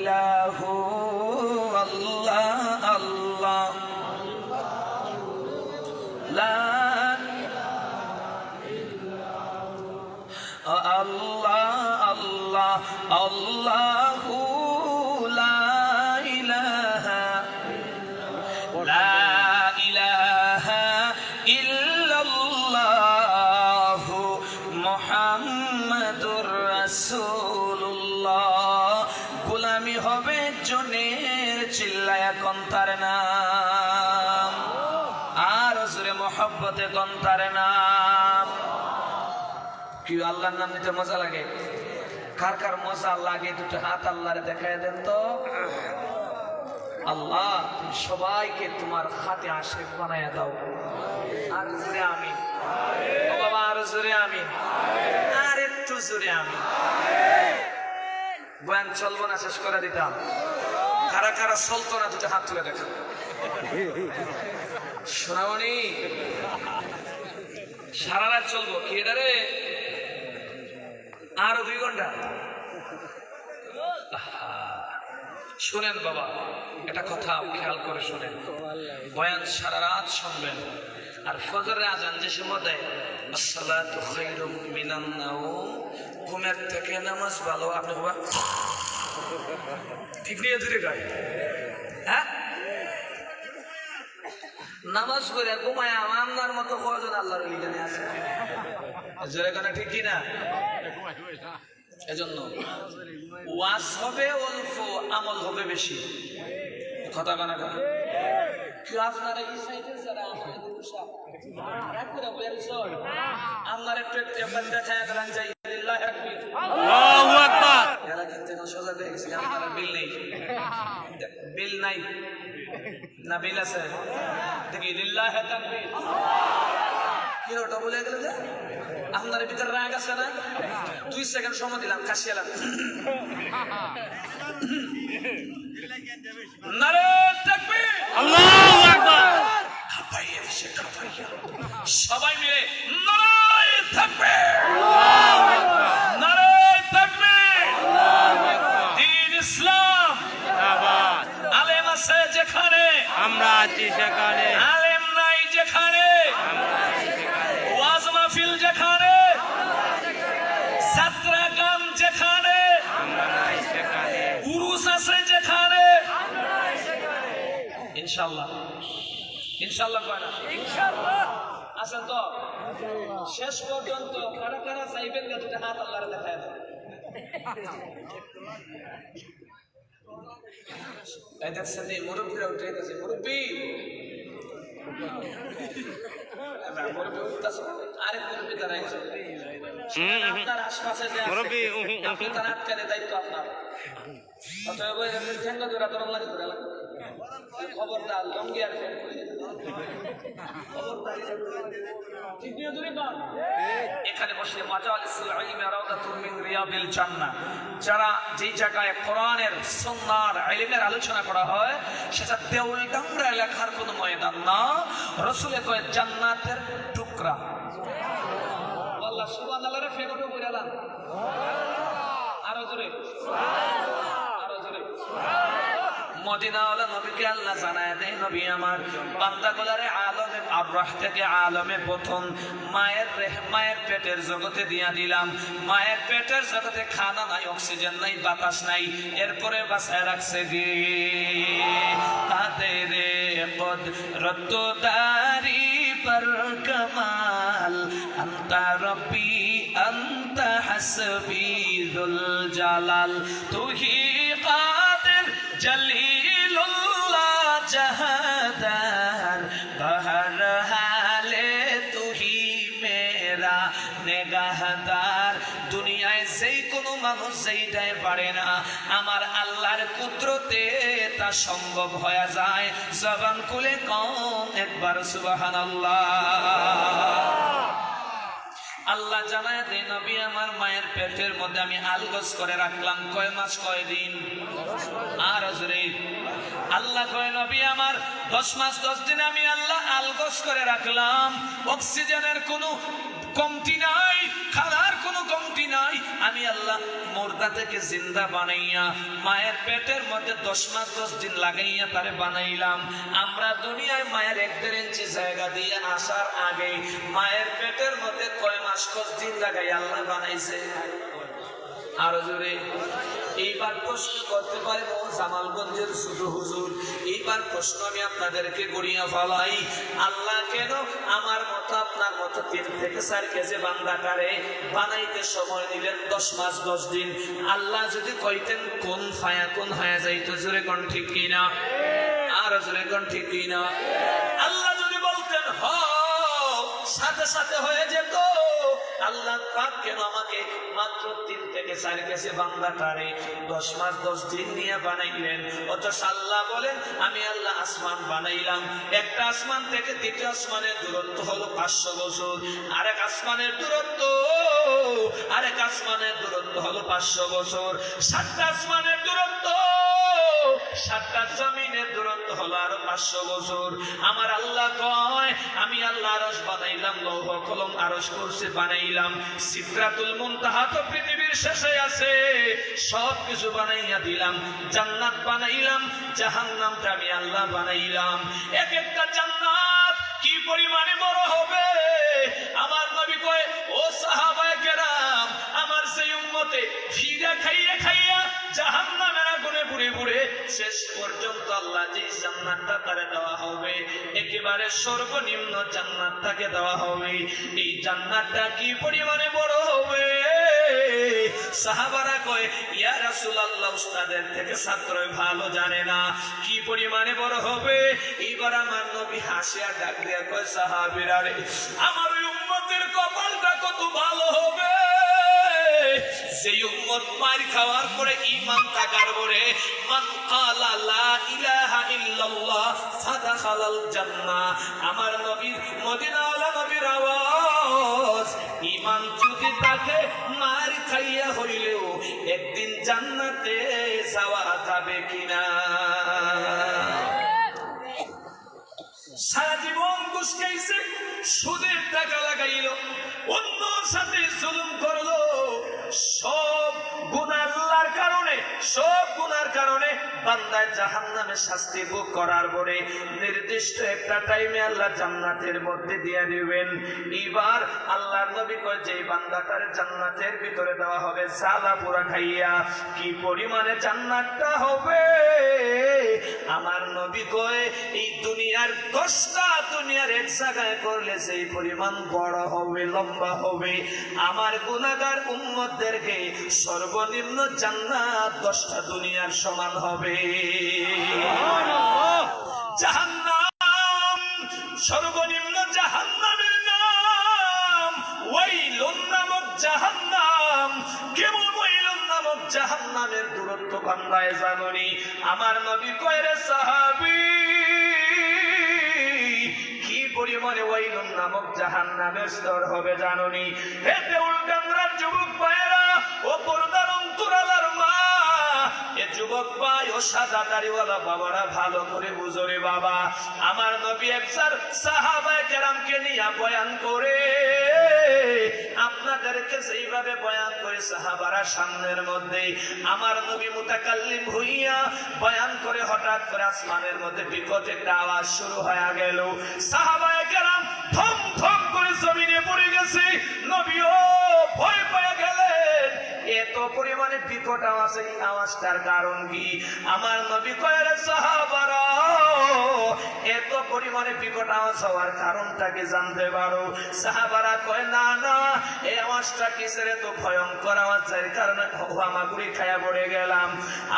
ইল্লাহু আল্লাহ আল্লাহ লা আল্লাহ আল্লাহ আল্লাহু লা ইলাহা ইল্লাল্লাহু মুহাম্মাদুর রাসূলুল্লাহ। গোলামি হবে জনের চিল্লায়া কোন তার নাম, আর জোরে মোহাব্বতে কোন তার নাম। কি আল্লাহর নাম নিতে মজা লাগে? কার কার মজা লাগে দুটো হাত আল্লাহরে দেখায় দেন তো। আল্লাহ তুমি সবাইকে তোমার হাতে আশিক বানায়া দাও। আর জোরে আমিন। ও বাবা আর জোরে আমিন, আর একটু জোরে আমিন। বয়ান চলবো না, শেষ করে দিতাম। কারা কারা চলতো না দুটো হাত তুলে দেখা। শোনাবনি সারা রাত চলবো কি এটা রে? আরো 2 ঘন্টা শুনেন বাবা, এটা কথা খেয়াল করে শুনেন। বয়ান সারা রাত শুনবেন, আর ফজরের আজান যে সময় দেয় আসসালাতু খায়রুম মিনান নাওম, ঘুমের থেকে নামাজ ভালো। আপনি বাবা ঠিক নিয়ে দূরে গায়, হ্যাঁ নামাজ করে ঘুমায় আমার মতো কয়জন আল্লাহর ওলি জানে আছে? জোরে কেন ঠিক কিনা? এজন্য ওয়াজ হবে অল্প, আমল হবে বেশি। কথা বানা কথা কেউ আপনারা এই সাইডে যারা আপনার একটু একবার দেখায় করেন যাই লিল্লাহি তাকবীর, আল্লাহু আকবার। এরা কিন্তু সোজা হয়ে গেছে, আপনারা বিল নেই, বিল নাই না বিল আছে? দেখি লিল্লাহি তাকবীর কি ওটা বলে গেল যে আপনার ভিতরে রাগ আছে না? 2 সেকেন্ড সময় দিলাম, কাশি এলাম। নারে তাকবীর, আল্লাহু আকবার। খাপাইয়া দিছে, খাপাইয়া সবাই মিলে নারে তাকবীর, আল্লাহু আকবার, নারে তাকবীর, আল্লাহু আকবার। দ্বীন ইসলাম জিন্দাবাদ। আলেম আছে যেখানে আমরা আছি সেখানে, আলেম নাই যেখানে আমরা আছি সেখানে, ওয়াজ মাহফিল যেখানে যাত্রা গান যেখানে আমরা নাই সেখানে, উরুস আছে যেখানে আমরা নাই সেখানে। ইনশাআল্লাহ ইনশাআল্লাহ কয়না ইনশাআল্লাহ আছেন তো? শেষ পর্যন্ত কারা কারা চাইবেন না দুটো হাত আল্লাহরে দেখায় দাও। এই দেখছেন এই মুরব্বীরা উঠে গেছে, মুরব্বী আরেক মুরব্বী দাঁড়ায় গেছে। আপনার আশপাশে যে আপনি তার আটকালে দায়িত্ব আপনার। অতএব ঠেঙ্গা ধরে তোর লাগে ধরে লাগবে, খবরদার লঙ্গি আর ফেল করে এখানে বসে মাজালিসুল ইলমি রাউদাতুম মিন রিয়াদিল জান্নাহ, যারা যেই জায়গায় কোরআনের সুন্নাহর ইলমের আলোচনা করা হয় সেটা দেউলডাঙ্গা এলাকার কোনো ময়দান না, রাসূলে কয় জান্নাতের টুকরা। আল্লাহ সুবহানাল্লাহ রে ফেরত বইরালাম, আরো জোরে আরো জোরে। মদিনাওয়ালা নবীকে আল্লাহ জানায় দেয়, নবী আমার বান্দাগুলারে আলমে আররাহ থেকে আলমে প্রথম মায়ের পেটের জগতে দিয়া দিলাম। মায়ের পেটের জগতে খানা নাই, অক্সিজেন নাই, বাতাস নাই, এরপরে বাসায় রাখছে গে তাদের কুদরত দারি পর কমাল, আনতা রব্বি আনতা হাসবি যুল জালাল, তুহি কাদির জলিলুল্লাহ জাহাদার, বহর হালে তুহি মেরা নেগাহদার। দুনিয়ায় যেই কোনো মানুষ যেইটাই পারে না, আমার আল্লাহর কুদরতে তা সম্ভব হয়ে যায়। জবান খুলে কম একবার সুবহানাল্লাহ। আল্লাহ জানায় দেয়, নবী আমার মায়ের পেটের মধ্যে আমি আলগোস করে রাখলাম কয় মাস কয় দিন? আর হজরে আল্লাহ কয় নবী আমার 10 মাস 10 দিন আমি আল্লাহ আলগোস করে রাখলাম। অক্সিজেনের কোনো কমতি নাই, খানার কোনো কোনো কমতি নাই। আমি আল্লাহ মুর্দা থেকে জিন্দা বানাইয়া মায়ের পেটের মধ্যে 10 মাস 10 দিন লাগাইয়া তারে বানাইলাম। আমরা দুনিয়ায় মায়ের 1.5 ইঞ্চি জায়গা দিয়ে আসার আগে মায়ের পেটের মধ্যে কয় মাস 10 দিন লাগাই আল্লাহ বানাইছে? আরো জোরে। এইবার প্রশ্ন করতে পারে ও জামালগঞ্জের ছোট হুজুর, এইবার প্রশ্ন আমি আপনাদেরকে গড়িয়া ফেলাই, আল্লাহ কেন আমার মতো আপনার মতো 3 থেকে 4 কেজি বান্দাটারে বানাইতে সময় নিলেন 10 মাস 10 দিন? আল্লাহ যদি কইতেন কোন ফায়া কোন হয়ে যাইতো, জোরে কোন ঠিক কিনা? আরো জোরে কোন ঠিক কিনা? আল্লাহ যদি বলতেন হ সাথে সাথে হয়ে যেত, আল্লাহ পাক কেন আমাকে মাত্র 3 থেকে 4 কেজি বান্দাটারে 10 মাস 10 দিন নিয়ে বানাইলেন? অথচ আল্লাহ বলেন আমি আল্লাহ আসমান বানাইলাম, একটা আসমান থেকে দ্বিতীয় আসমানের দূরত্ব হলো 500 বছর, আরেক আসমানের দূরত্ব হলো 500 বছর, 7টা আসমানের দূরত্ব 7টা জমিনের দূরত্ব হলো আরো 500 বছর। আমার আল্লাহ কয় আমি আল্লাহ আরশ বানাইলাম, লৌহ কলম আরশ কুরসি বানাইলাম, সিদরাতুল মুনতাহা তো পৃথিবীর শেষে আছে, সব কিছু বানাইয়া দিলাম, জান্নাত বানাইলাম, জাহান্নামটা আমি আল্লাহ বানাইলাম। এক একটা জান্নাত কি পরিমাণে বড় হবে! আমার নবী কয় ও সাহাবায়ে কেরাম, আমার সেই উম্মতে ফিরা খাইয়া খাইয়া জাহান্নামের আগুনে পুড়ে পুড়ে শেষ পর্যন্ত আল্লাহ যে জান্নাতটা তারে দেওয়া হবে, একেবারে সর্বনিম্ন জান্নাতটাকে দেওয়া হবে। এই জান্নাতটা কি পরিমাণে বড় হবে! সাহাবারা কয় ইয়া রাসূলুল্লাহ, উস্তাদের থেকে ছাত্রই ভালো জানে না কি পরিমাণে বড় হবে। এইবার আমার নবী হাসিয়া ডাক দিয়া কয় সাহাবীরা রে, আমার ওই উম্মতের কপালটা কত ভালো হবে যেই উম্মত মার খাওয়ার পরে ঈমান থাকার পরে মান ক্বালা লা ইলাহা ইল্লাল্লাহ ফাদাখালাল জান্নাহ। আমার নবীর মদিনাওয়ালা নবীর আওয়াজ, ঈমান যদি থাকে মার খাইয়া হইলেও একদিন জান্নাতে যাওয়া যাবে কিনা? সারা জীবন ঘুষ খাইছে, সুদের টাকা লাগাইল, অন্যর সাথে জুলুম করলো, সব গুনার কারণে বান্দায় জাহান্নামে শাস্তি ভোগ করার পরে নির্দিষ্ট একটা টাইমে আল্লাহ জান্নাতের মধ্যে দিয়ে দিবেন। এবার আল্লাহর নবী কয় যে বান্দাটার জান্নাতের ভিতরে দেওয়া হবে জ্বালা পোড়া খাইয়া, কি পরিমাণে জান্নাতটা হবে! আমার নবী কয় এই দুনিয়ার 10টা দুনিয়ার এক জায়গায় করলে সেই পরিমাণ বড় হবে, লম্বা হবে। আমার গুনাহগার উম্মতদেরকে সর্বনিম্ন জান্নাত 10টা দুনিয়ার সমান হবে। জাহান্নাম, সর্বনিম্ন জাহান্নামের নাম ওয়াইলুন নামক জাহান্নাম। কেমন ওয়াইলুন নামক জাহান্নামের দূরত্ব বান্দায় জানুনি? আমার নবী কয় রে সাহাবী, কি পরিমাণে ওয়াইলুন নামক জাহান্নামের স্তর হবে জানুনি? হে দেউলডাঙ্গার যুবক ভাইয়েরা, ও পর্দার অন্তরালার মা, এ যুবক ভাই ও সাদা দাড়িওয়ালা বাবারা ভালো করে বুঝো রে বাবা। আমার নবী একবার সাহাবায়ে কেরামকে নিয়ে বয়ান করে, আপনাদেরকে সেইভাবে বয়ান করে সাহাবারা সামনের মধ্যে, আমার নবী মুতাকাল্লিম হইয়া বয়ান করে হঠাৎ করে আসমানের মধ্যে বিকট একটা আওয়াজ শুরু হয়ে গেল। সাহাবায়ে কেরাম থম থম করে জমিনে পড়ে গেছে, নবীও ভয় পেয়ে গেলেন। এত পরিমাণে বিকট আওয়াজ, এই আওয়াজটার কারণ কি? আমার নবী কয় রে সাহাবারা, এত পরিমাণে বিকট আওয়াজ হওয়ার কারণটা কি জানতে পারো? সাহাবারা কয় না না, এই আওয়াজটা কিসের এত ভয়ঙ্কর আওয়াজ, যার কারণে হামাগুড়ি খায়া পড়ে গেলাম।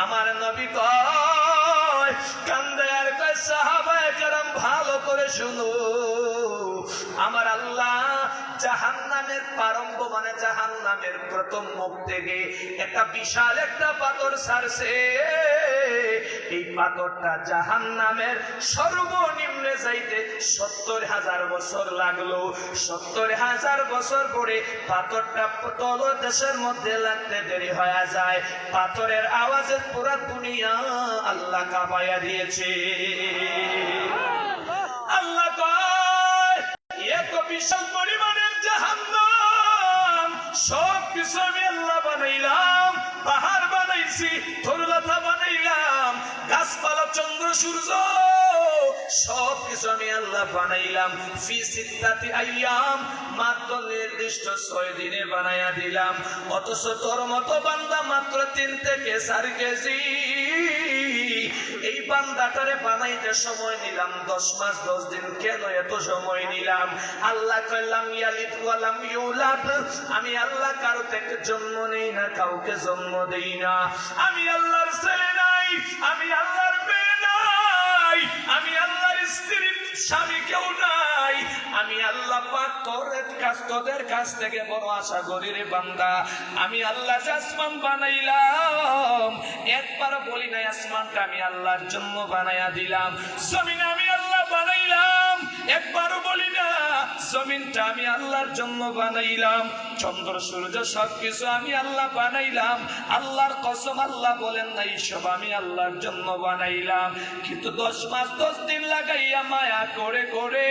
আমার নবী কয় কান্দে আর কয় সাহাবায়ে কেরাম ভালো করে শুনো, আমার আল্লাহ জাহান্নামের প্রারম্ভ মানে জাহান্নামের প্রথম মুখ থেকে একটা বিশাল একটা পাথর ছাড়ছে। এই পাথরটা জাহান্নামের সর্বনিম্নে যাইতে 70,000 বছর লাগলো। 70,000 বছর পরে পাথরটা তলদেশের মধ্যে লাগতে দেরি হয়ে যায়। পাথরের আওয়াজে পুরা দুনিয়া আল্লাহ কাঁপাইয়া দিয়েছে। আল্লাহ কয় এত বিশাল পরিমাণের জাহান্নাম সব কিছু আমি আল্লাহ বানাইলাম, পাহাড় বানাইছি, তরুলতা বানাইলাম, গাছপালা, চন্দ্র সূর্য, সব কিছু আমি আল্লাহ বানাইলাম। ফি সিত্তাতি আইয়াম, মাত্র নির্দিষ্ট 6 দিনে বানাইয়া দিলাম। অথচ তোর মতো বান্দা মাত্র 3 থেকে 4 কেজি। এই বান্দাটারে বানাইতে সময় নিলাম 10 মাস 10 দিন। কেন এত সময় নিলাম? আল্লাহ কইলাম ইয়ালিদ ওয়ালাম ইউলাদ, আমি আল্লাহ কারো থেকে জন্ম নেই না, কাউকে জন্ম দেই না। আমি আল্লাহর ছেলে নাই, আমি আল্লাহর মেয়ে নাই, আমি আল্লাহর স্ত্রী স্বামী কেউ নাই। আমি আল্লাহ পাক তোদের কাছ থেকে বড় আশা করি রে বান্দা। আমি আল্লাহ যে আসমান বানাইলাম, একবার বলি নাই আসমানটা আমি আল্লাহর জন্য বানাইয়া দিলাম। জমিন আমি আল্লাহ বানাইলাম, একবারও বলি না জমিনটা আমি আল্লাহর জন্য বানাইলাম। চন্দ্র সূর্য সবকিছু আমি আল্লাহ বানাইলাম। আল্লাহর কসম, আল্লাহ বলেন না সব আমি আল্লাহর জন্য বানাইলাম। কিন্তু 10 মাস 10 দিন লাগাইয়া মায়া করে করে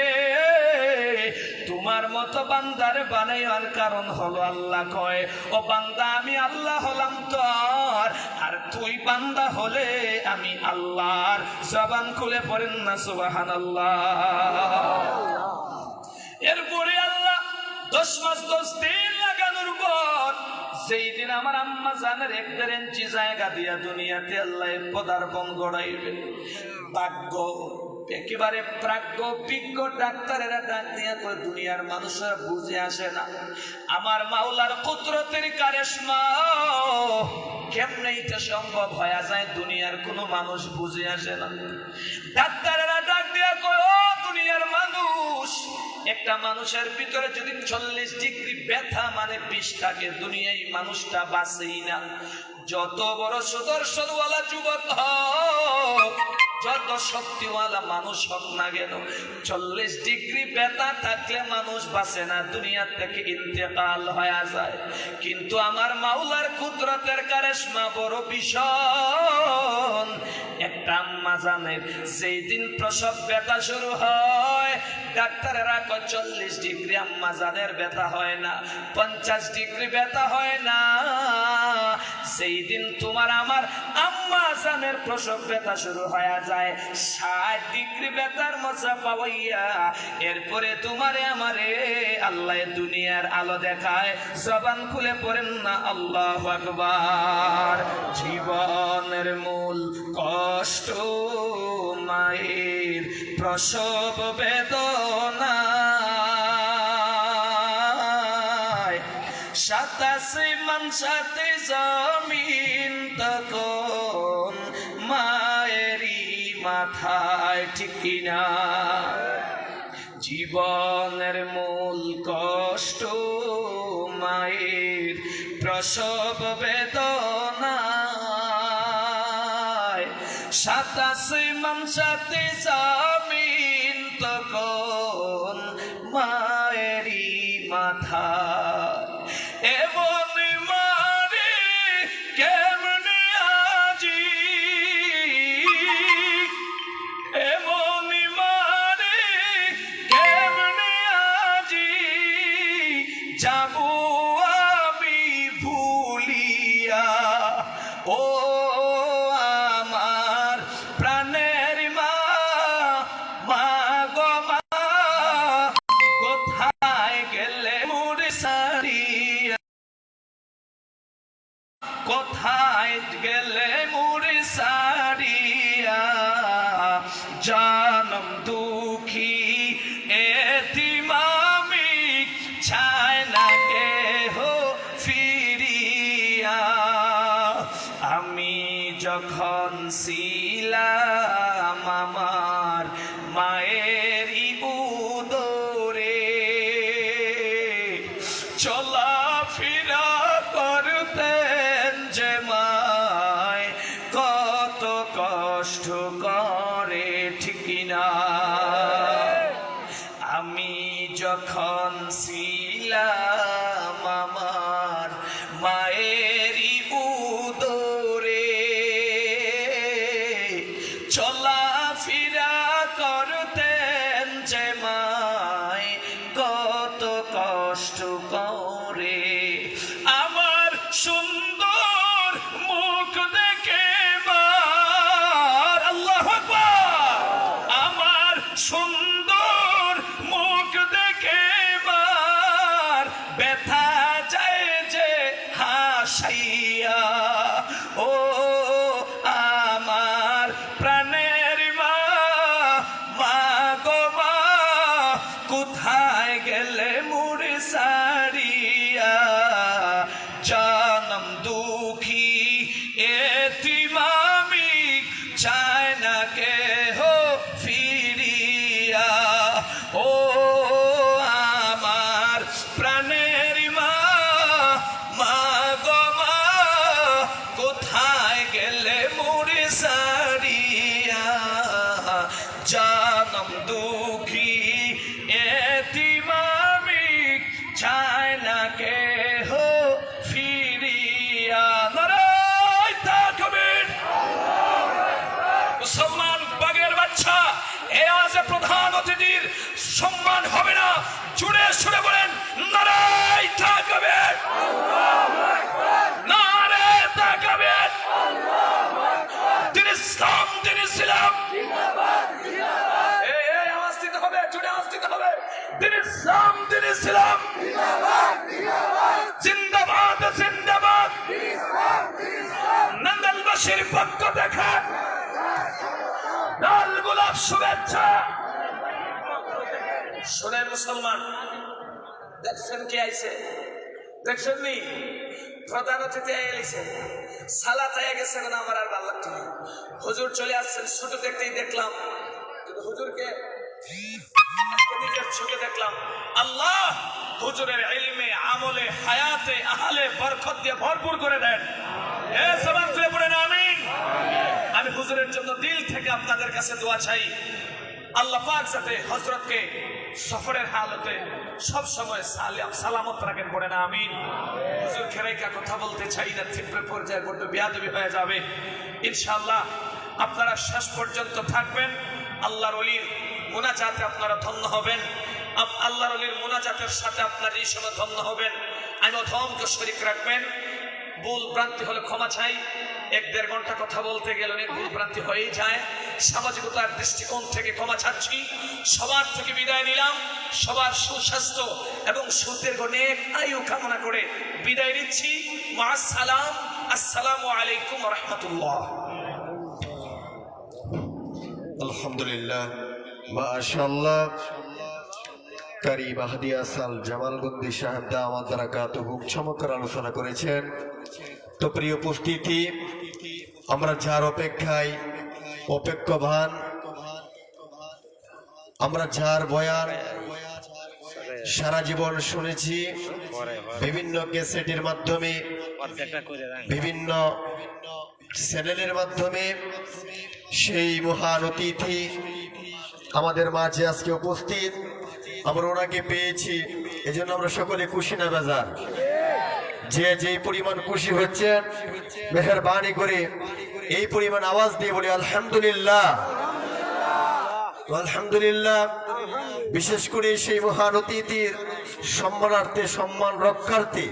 তোমার মতো বান্দারে বানাইবার কারণ হলো আল্লাহ কয়, ও বান্দা আমি আল্লাহ হলাম তোর, আর তুই বান্দা হলে আমি আল্লাহর। জবান খুলে পড়েন না সুবহানাল্লাহ। এরপরে আল্লাহ 10 মাস 10 দিন লাগানোর পর সেই দিন আমার আম্মা জানের 1.5 ইঞ্চি জায়গা দিয়া দুনিয়াতে আল্লাহ পদার্পণ গড়াইবেন। ভাগ্য একেবারে প্রাজ্ঞ বিজ্ঞ ডাক্তারেরা ডাক দিয়া করে দুনিয়ার মানুষেরা বুঝে আসে না আমার মাওলার কুদরতের কারিশমা কেমনে এটা সম্ভব হয়ে যায়, দুনিয়ার কোনো মানুষ বুঝে আসে না। ডাক্তারেরা ডাক দিয়া কয়, ও দুনিয়ার মানুষ, একটা মানুষের ভিতরে যদি 40 ডিগ্রি ব্যথা মানে বিষ থাকে, দুনিয়ায় মানুষটা বাঁচেই না। যত বড় সুদর্শনওয়ালা যুবক হোক, যত শক্তিওয়ালা মানুষ হোক না কেন, 40 ডিগ্রি ব্যথা থাকলে মানুষ বাঁচে না, দুনিয়া থেকে ইন্তেকাল হয়ে যায়। কিন্তু আমার মাওলার কুদরতের কারিশমা বড় ভীষণ। একটা আম্মা জানেন যেই দিন প্রসব ব্যথা শুরু হয়, ডাক্তারেরা কয় 40 ডিগ্রি আম্মা জানের ব্যথা হয় না, 50 ডিগ্রি ব্যথা হয় না। সেই দিন তোমার আমার আম্মা জানের প্রসব ব্যথা শুরু হয়ে যায় 60 ডিগ্রি ব্যথার মজা পাওয়াইয়া, এরপরে তোমারে আমারে আল্লাহ দুনিয়ার আলো দেখায়। জবান খুলে পড়েন না আল্লাহু আকবার। জীবনের মূল কষ্ট মায়ের প্রসব বেদনা, 27 মান 7 জমিন তখন মায়েরই মাথায়, ঠিক কিনা? জীবনের মূল কষ্ট মায়ের প্রসব বেদনা, 27 মান 7 জমিন তখন মায়েরই মাথায়। এমন মারে কেমনে আজি, এমন মারে কেমনে আজি, যাবো আমি ভুলিয়া। ও আমার প্রাণের মা, মা গো মা, কোথায় গেলে মোরে সারিয়া, কোথায় গেলে মোরে সারিয়া। জনম দুঃখী এতিম আমি, চায় না কেহ ফিরিয়া। আমি যখন ছিলাম আমার মায়েরই উদরে, চলাফেরা করতেন যে মায়, কত কষ্ট করে, ঠিক না? আমি যখন ছিলাম আমার মায়েরই উদরে, চলাফেরা করতেন যে মায়, কত কষ্ট করে। অতিথির সম্মান হবে না। জুড়ে সুরে বলেন নারায়ে তাকবীর, নারায়ে তাকবীর। দিন ইসলাম, দিন ইসলাম, এই আওয়াজ দিতে হবে, জুড়ে আওয়াজ দিতে হবে। দিন ইসলাম, দিন ইসলাম, জিন্দাবাদ, জিন্দাবাদ। নন্দনবাসীর পক্ষ থেকে লাল গোলাপ শুভেচ্ছা। শোনেন মুসলমান, দেখছেন কে আইছে? দেখছেন নি? প্রধান অতিথি এসেছে, সালাত হয়ে গেছে না, আমার আর ভালো লাগছে না। হুজুর চলে আসছেন, ছোট দেখতেই দেখলাম, কিন্তু হুজুরকে নিজের চোখে দেখলাম। আল্লাহ হুজুরের ইলমে, আমলে, হায়াতে, আহলে বরকত দিয়ে ভরপুর করে দেন। এ জবান খুলে পড়েন আমিন। আমি হুজুরের জন্য দিল থেকে আপনাদের কাছে দোয়া চাই, আল্লাহ পাক যাতে হযরতকে সফরের হালতে সব সময় সালামত রাখেন, পড়েন আমিন। হুজুর খেরাইকা কথা বলতে চাই না, তীব্র পর্যায়ে বড্ড বেয়াদবি হয়ে যাবে। ইনশাআল্লাহ আপনারা শেষ পর্যন্ত থাকবেন। আল্লাহর ওলির মুনাজাতে আপনারা ধন্য হবেন। আল্লাহর ওলির মুনাজাতের সাথে আপনারা এই সময় ধন্য হবেন। আমি অধমকে শরীক রাখবেন। ভুল ভ্রান্তি হলে ক্ষমা চাই। 1-1.5 ঘন্টা কথা বলতে গেলে অনেক ভুল ভ্রান্তি হয়েই যায়। সামাজিকতার দৃষ্টিকোণ থেকে ক্ষমা চাচ্ছি। সবার থেকে বিদায় নিলাম। সবার সুস্বাস্থ্য এবং সুদীর্ঘ নেক আয়ু কামনা করে বিদায় নিচ্ছি। মা'আস সালাম। আসসালামু আলাইকুম ওয়া রাহমাতুল্লাহ। আলহামদুলিল্লাহ, মাশাআল্লাহ। কারি মাহদি আসাল জামালগঞ্জি সাহেব দাওয়াত বারাকাতুহু চমৎকার আলোচনা করেছেন। তো প্রিয় উপস্থিতি, আমরা যার অপেক্ষায় অপেক্ষমান, আমরা যার বয়ান সারা জীবন শুনেছি, বিভিন্ন ক্যাসেটের মাধ্যমে, বিভিন্ন চ্যানেলের মাধ্যমে, সেই মহান অতিথি আমাদের মাঝে আজকে উপস্থিত। আমরা ওনাকে পেয়েছি, এজন্য আমরা সকলে খুশি না বেজার? যে যেই পরিমাণ খুশি হচ্ছেন, মেহেরবানি করে এই পরিমাণ আওয়াজ দিয়ে বলি আলহামদুলিল্লাহ, আলহামদুলিল্লাহ। বিশেষ করে সেই মহান অতিথির সম্মানার্থে, সম্মান রক্ষার্থে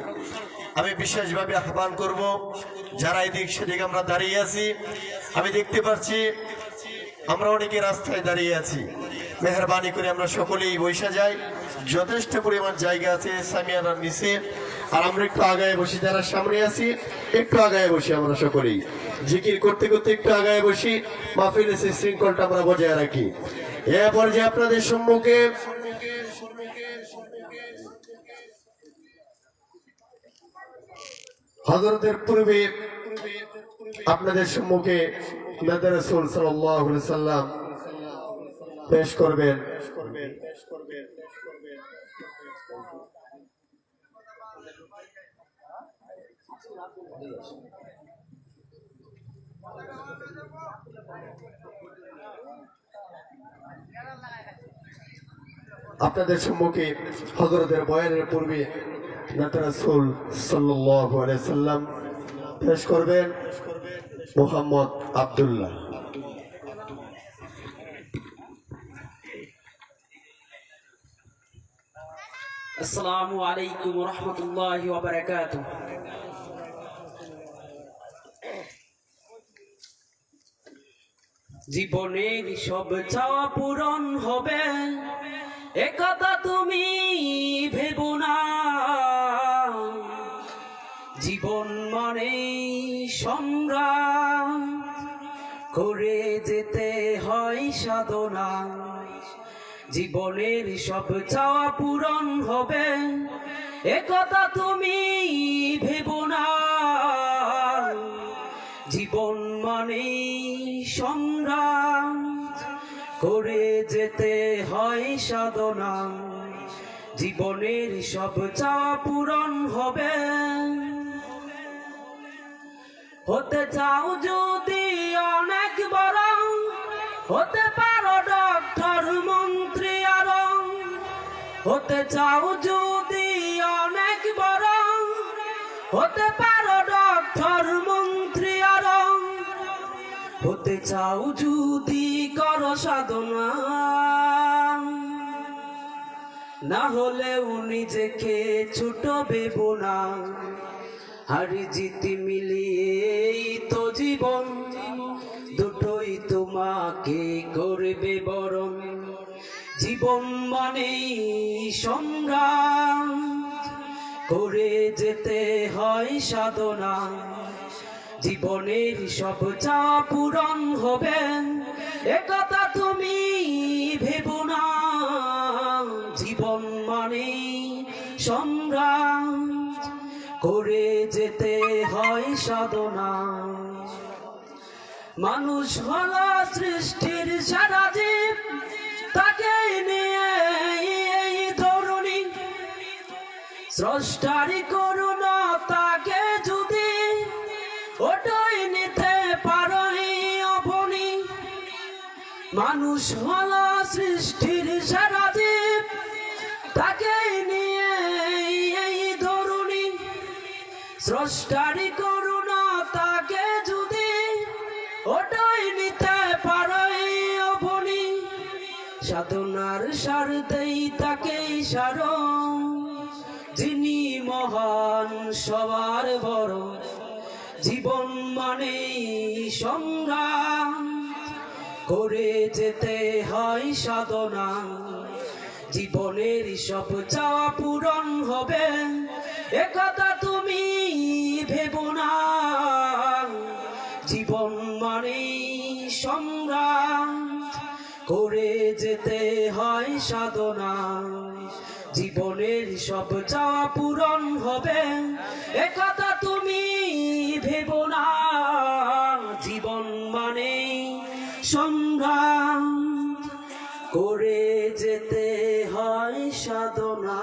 আমি বিশেষভাবে আহ্বান করব, যারা এদিক সেদিক আমরা দাঁড়িয়ে আছি, আমি দেখতে পাচ্ছি আমরা অনেকে রাস্তায় দাঁড়িয়ে আছি। মেহেরবানি করে আমরা সকলেই বসে যাই। যথেষ্ট পরিমাণ জায়গা আছে সামিয়ানার নিচে, আর আমরা একটু আগায় বসি। যারা সামনে আছি একটু আগায় বসি, আমরা সকলেই জিকির করতে করতে একটু আগায় বসি। মাহফিলের শৃঙ্খলটা আমরা বজায় রাখি। এরপর যে আপনাদের সম্মুখে হযরতের পূর্বে আপনাদের সম্মুখে নবী রাসূল সাল্লাল্লাহু আলাইহি ওয়াসাল্লাম পেশ করবেন। আপনাদের সম্মুখে হযরতের বয়ানের পূর্বে নবী রাসূল সাল্লাল্লাহু আলাইহি ওয়াসাল্লাম পেশ করবেন মুহাম্মদ আব্দুল্লাহ। আসসালামু আলাইকুম ওয়া রাহমাতুল্লাহি ওয়া বারাকাতুহু। জীবনের সব চাওয়া পূরণ হবে, একথা তুমি ভেবো না। জীবন মানে সংগ্রাম করে যেতে হয় সাধনা। জীবনের সব চাওয়া পূরণ হবে, একথা তুমি ভেবো না। জীবন মানে সংগ্রাম করে যেতে হয় সাধনা। জীবনের সব চাওয়া পূরণ হবে। হতে চাও যদি অনেক বড়, হতে পারো ডক্টর, মন্ত্রী আরো। হতে চাও যদি অনেক বড়, হতে পারো ডক্টর, মন্ত্রী আরো। হতে চাও যদি করো সাধনা, না হলেও নিজেকে ছোট ভেবো না। হারি জিতি মিলিয়েই তো জীবন, দুটোই তোমাকে করবে বরণ। জীবন মানেই সংগ্রাম, করে যেতে হয় সাধনা। জীবনের সব চাওয়া পূরণ হবে, একথা তুমি ভেবো না। জীবন মানেই সংগ্রাম, করে যেতে হয় সাধনা। মানুষ হলো সৃষ্টির সারা জীব, তাকে নিয়ে এই ধরণী। স্রষ্টারি করুণা তাকে যদি ওটাই নিতে পারো আপনি। মানুষ হলো সৃষ্টির সারা জীব, তাকে নিয়ে এই ধরণী। স্রষ্টারি করুণা তাকে যদি ওটাই নিতে পারো আপনি। সাধনার স্বার্থেই তাকে সারণ, যিনি মহান সবার বড়। জীবন মানেই সংগ্রাম, করে যেতে হয় সাধনা। জীবনের সব চাওয়া পূরণ হবে, একথা তুমি ভেবো না। জীবন মানেই সংগ্রাম, করে যেতে হয় সাধনা। জীবনের সব চাওয়া পূরণ হবে, একথা তুমি ভেবো না। জীবন মানেই সংগ্রাম, করে যেতে হয় সাধনা।